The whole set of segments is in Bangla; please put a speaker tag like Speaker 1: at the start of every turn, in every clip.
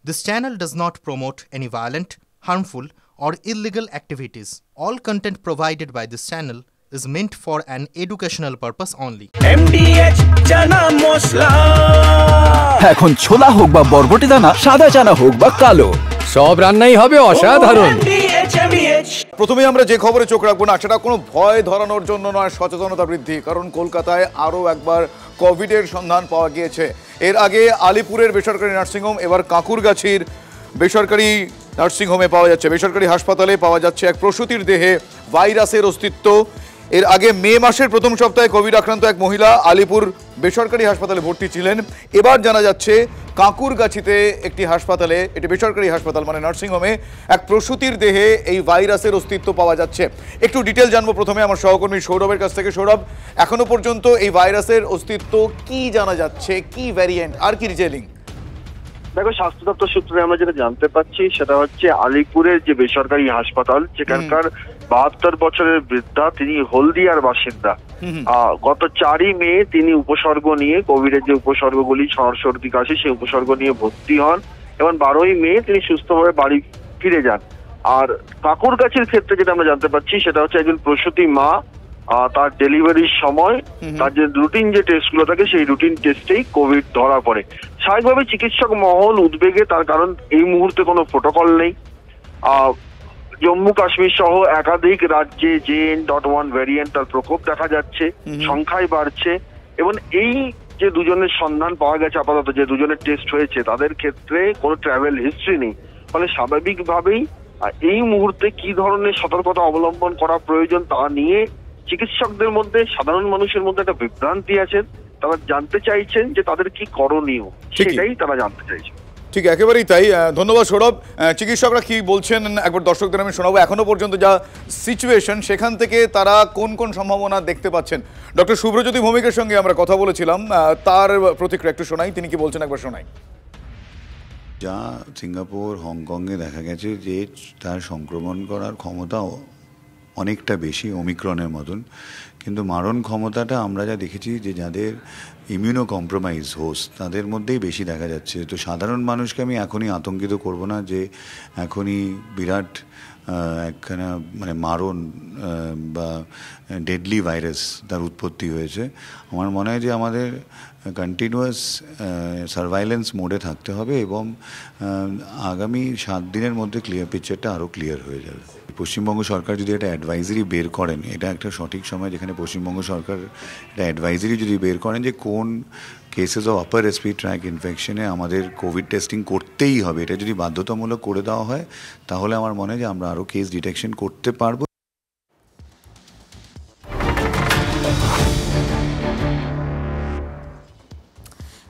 Speaker 1: This channel does not promote any violent, harmful, or illegal activities. All content provided by this channel is meant for an educational purpose only.
Speaker 2: MDH chana masala
Speaker 3: এখন ছোলা হোক বা বরবটি দানা, সাদা চানা হোক বা কালো, সব রান্নাই হবে অসাধারণ।
Speaker 4: প্রথমে আমরা যে খবরে চোখ রাখবো না সেটা কোনো ভয় ধরানোর জন্য নয়, সচেতনতা বৃদ্ধি। কারণ কলকাতায় আরও একবার কোভিডের সন্ধান পাওয়া গিয়েছে। এর আগে আলিপুরের বেসরকারি নার্সিংহোম, এবার কাঁকুরগাছির বেসরকারি নার্সিংহোমে পাওয়া যাচ্ছে, বেসরকারি হাসপাতালে পাওয়া যাচ্ছে এক প্রসূতির দেহে ভাইরাসের অস্তিত্ব। এর আগে মে মাসের প্রথম সপ্তাহে কোভিড আক্রান্ত এক মহিলা আলিপুর বেসরকারি হাসপাতালে ভর্তি ছিলেন। এবার জানা যাচ্ছে কাঁকুরগাছিতে একটি হাসপাতালে, এটি বেসরকারি হাসপাতাল মানে নার্সিংহোমে, এক প্রসূতির দেহে এই ভাইরাসের অস্তিত্ব পাওয়া যাচ্ছে। একটু ডিটেল জানবো প্রথমে আমার সহকর্মী সৌরভের কাছ থেকে। সৌরভ, এখনো পর্যন্ত এই ভাইরাসের অস্তিত্ব কি জানা যাচ্ছে, কি ভ্যারিয়েন্ট আর কি ডিটেলিং?
Speaker 5: দেখো, স্বাস্থ্য দপ্তর সূত্রে আমরা যেটা জানতে পাচ্ছি সেটা হচ্ছে আলিপুরের যে বেসরকারি হাসপাতাল, সেখানকার 72 বছরের বৃদ্ধা, তিনি হলদিয়ার বাসিন্দা। গত 4ই মে তিনি উপসর্গ নিয়ে, কোভিডের যে উপসর্গগুলি সর্দি কাশি, সেই উপসর্গ নিয়ে ভর্তি হন এবং 12ই মে তিনি সুস্থভাবে বাড়ি ফিরে যান। আর কাঁকুরগাছির ক্ষেত্রে যেটা আমরা জানতে পাচ্ছি সেটা হচ্ছে একজন প্রসূতি মা, তার ডেলিভারির সময় তার যে রুটিন যে টেস্টগুলো থাকে সেই রুটিন টেস্টেই কোভিড ধরা পড়ে। স্বাভাবিকভাবে চিকিৎসক মহল উদ্বেগে, তার কারণ এই মুহূর্তে কোনো প্রোটোকল নেই। জম্মু কাশ্মীর সহ একাধিক রাজ্যে JN.1 ভ্যারিয়েন্ট তার প্রকোপ দেখা যাচ্ছে, সংখ্যায় বাড়ছে এবং এই যে দুজনের সন্ধান পাওয়া গেছে আপাতত, যে দুজনের টেস্ট হয়েছে তাদের ক্ষেত্রে কোনো ট্রাভেল হিস্ট্রি নেই। ফলে স্বাভাবিকভাবেই এই মুহূর্তে কি ধরনের সতর্কতা অবলম্বন করা প্রয়োজন তা নিয়ে চিকিৎসকদের মধ্যে, সাধারণ মানুষের মধ্যে একটা বিভ্রান্তি আছে। তারা জানতে চাইছেন যে তাদের কি করণীয়, সেটাই তারা জানতে চাইছেন।
Speaker 4: ঠিক, একেবারেই তাই। ধন্যবাদ সৌরভ। চিকিৎসকরা কি বলছেন একবার দর্শকদের আমি শোনাবো। এখনো পর্যন্ত যা সিচুয়েশন, সেখান থেকে তারা কোন কোন সম্ভাবনা দেখতে পাচ্ছেন। ডক্টর শুভ্রজ্যোতি ভৌমিকের সঙ্গে আমরা কথা বলেছিলাম, তার প্রতিক্রিয়া একটু শোনাই। তিনি কি বলছেন একবার শোনাই।
Speaker 6: যা সিঙ্গাপুর, হংকংয়ে দেখা গেছে যে তার সংক্রমণ করার ক্ষমতাও অনেকটা বেশি ওমিক্রনের মতন, কিন্তু মারণ ক্ষমতাটা আমরা যা দেখেছি যে যাদের ইমিউনো কম্প্রোমাইজ হোস্ট তাদের মধ্যেই বেশি দেখা যাচ্ছে। তো সাধারণ মানুষকে আমি এখনই আতঙ্কিত করব না যে এখনই বিরাট একখানা মানে মারণ বা ডেডলি ভাইরাস তার উৎপত্তি হয়েছে। আমার মনে হয় যে আমাদের কন্টিনিউয়াস সার্ভাইলেন্স মোডে থাকতে হবে এবং আগামী 7 দিনের মধ্যে পিকচারটা আরও ক্লিয়ার হয়ে যাবে। পশ্চিমবঙ্গ সরকার যদি একটা অ্যাডভাইজারি বের করেন, এটা একটা সঠিক সময় যেখানে পশ্চিমবঙ্গ সরকার একটা অ্যাডভাইজারি যদি বের করেন যে কোন cases of upper respiratory tract ইনফেকশনে আমাদের কোভিড টেস্টিং করতেই হবে, এটা যদি বাধ্যতামূলক করে দেওয়া হয় তাহলে আমার মনে হয় যে আমরা আরও কেস ডিটেকশন করতে পারবো।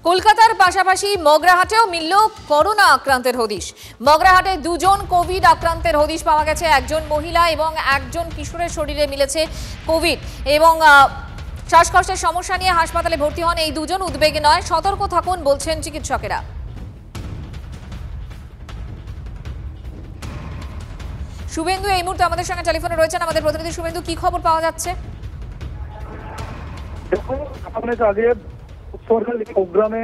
Speaker 7: কলকাতার পাশাপাশি মগরাহাটেও মিলল করোনা আক্রান্তের হদিশ। মগরাহাটে 2 জন কোভিড আক্রান্তের হদিশ পাওয়া গেছে। একজন মহিলা এবং একজন কিশোরের শরীরে মিলেছে কোভিড এবং শ্বাসকষ্টের সমস্যা নিয়ে হাসপাতালে ভর্তি হন এই 2 জন। উদ্বেগে নয়, সতর্ক থাকুন বলছেন চিকিৎসকেরা। শুভেন্দু এই মুহূর্তে আমাদের সঙ্গে টেলিফোনে রয়েছেন, আমাদের প্রতিনিধি। শুভেন্দু, কি খবর পাওয়া যাচ্ছে?
Speaker 8: আগে প্রোগ্রামে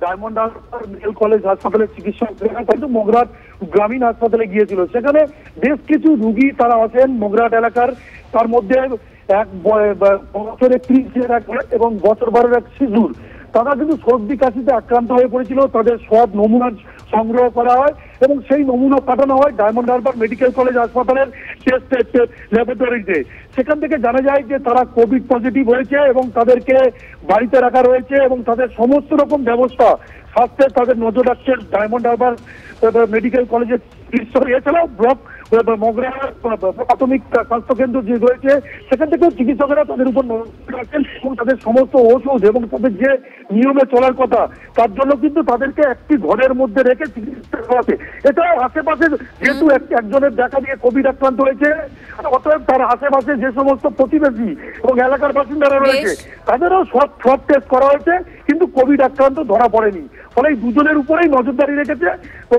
Speaker 8: ডায়মন্ড হারবার মেডিকেল কলেজ হাসপাতালে চিকিৎসক মগরাট গ্রামীণ হাসপাতালে গিয়েছিল। সেখানে বেশ কিছু রুগী তারা আছেন মগরাট এলাকার, তার মধ্যে এক বছর 31 এবং বছর 12 এক শিশুর। তারা কিন্তু সর্দি কাশিতে আক্রান্ত হয়ে পড়েছিল। তাদের সব নমুনা সংগ্রহ করা হয় এবং সেই নমুনা পাঠানো হয় ডায়মন্ড হারবার মেডিকেল কলেজ হাসপাতালের টেস্ট ল্যাবরেটরিতে। সেখান থেকে জানা যায় যে তারা কোভিড পজিটিভ হয়েছে এবং তাদেরকে বাড়িতে রাখা রয়েছে এবং তাদের সমস্ত রকম ব্যবস্থা স্বাস্থ্যের তাদের নজর রাখছে ডায়মন্ড হারবার মেডিকেল কলেজের চিকিৎসক। এছাড়াও ব্লক মগরাহাট প্রাথমিক স্বাস্থ্যকেন্দ্র যে রয়েছে সেখান থেকেও চিকিৎসকেরা তাদের উপর নজর রাখছেন এবং তাদের সমস্ত ওষুধ এবং তাদের যে নিয়মে চলার কথা তার জন্য কিন্তু তাদেরকে একটি ঘরের মধ্যে রেখে চিকিৎসা করাতে। এছাড়াও আশেপাশে যেহেতু একজনের দেখা দিয়ে কোভিড আক্রান্ত হয়েছে, অতএব তার আশেপাশে যে সমস্ত প্রতিবেশী এবং এলাকার বাসিন্দারা রয়েছে তাদেরও সব টেস্ট করা হয়েছে, কিন্তু কোভিড আক্রান্ত ধরা পড়েনি। ফলে এই 2 জনের উপরেই নজরদারি রেখেছে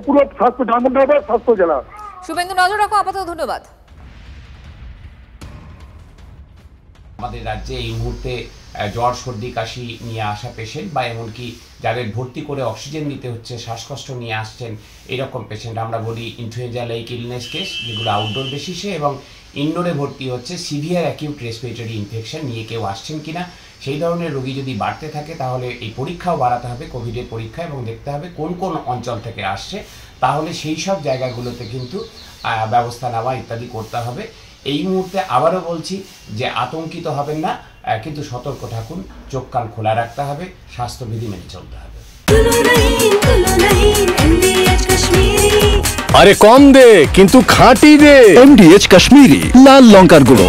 Speaker 8: পুরো স্বাস্থ্য ডায়মন্ড হারবার স্বাস্থ্য জেলা।
Speaker 7: শুভেন্দু, নজর রাখো আপাতত। ধন্যবাদ।
Speaker 9: আমাদের রাজ্যে এই মুহূর্তে জ্বর সর্দি কাশি নিয়ে আসা পেশেন্ট বা এমনকি যাদের ভর্তি করে অক্সিজেন নিতে হচ্ছে, শ্বাসকষ্ট নিয়ে আসছেন, এরকম পেশেন্ট আমরা বলি ইনফ্লুয়েঞ্জা লাইক ইলনেস কেস, যেগুলো আউটডোর বেসিসে, এবং ইনডোরে ভর্তি হচ্ছে সিভিয়ার অ্যাকিউট রেসপিরেটরি ইনফেকশন নিয়ে কেউ আসছেন কিনা। সেই ধরনের রোগী যদি বাড়তে থাকে তাহলে এই পরীক্ষাও বাড়াতে হবে, কোভিডের পরীক্ষা, এবং দেখতে হবে কোন কোন অঞ্চল থেকে আসছে। তাহলে সেই সব জায়গাগুলোতে কিন্তু ব্যবস্থা নেওয়া ইত্যাদি করতে হবে। এই মুহূর্তে আবারও বলছি যে আতঙ্কিত হবেন না, কিন্তু সতর্ক থাকুন, চোখ কান খোলা রাখতে হবে, স্বাস্থ্যবিধি মেনে চলতে হবে।
Speaker 3: আরে কম দে কিন্তু খাঁটি দে, MDH কাশ্মীরি লাল লঙ্কার গুঁড়ো।